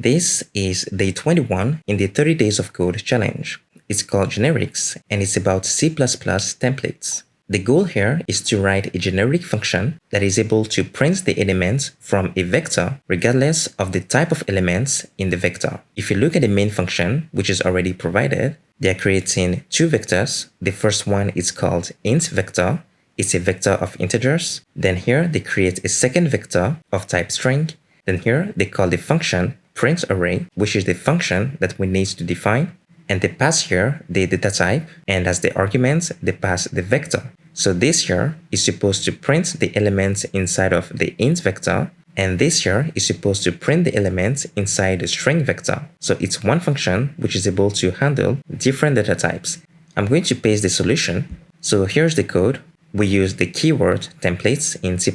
This is day 21 in the 30 Days of Code challenge. It's called Generics and it's about C++ templates. The goal here is to write a generic function that is able to print the elements from a vector regardless of the type of elements in the vector. If you look at the main function, which is already provided, they are creating two vectors. The first one is called int vector. It's a vector of integers. Then here they create a second vector of type string. Then here they call the function printArray, which is the function that we need to define. And they pass here the data type, and as the argument, they pass the vector. So this here is supposed to print the elements inside of the int vector, and this here is supposed to print the elements inside the string vector. So it's one function which is able to handle different data types. I'm going to paste the solution. So here's the code. We use the keyword templates in C++.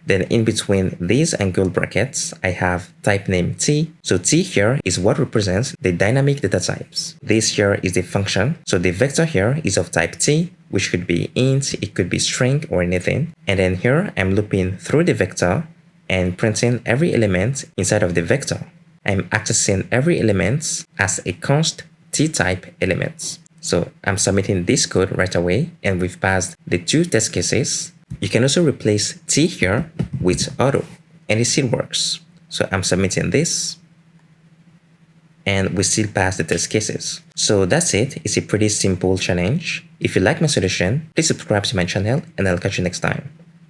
Then in between these angle brackets, I have type name t. So t here is what represents the dynamic data types. This here is the function. So the vector here is of type t, which could be int, it could be string or anything. And then here I'm looping through the vector and printing every element inside of the vector. I'm accessing every element as a const t-type element. So I'm submitting this code right away, and we've passed the two test cases. You can also replace t here with auto, and it still works. So I'm submitting this, and we still pass the test cases. So that's it. It's a pretty simple challenge. If you like my solution, please subscribe to my channel, and I'll catch you next time.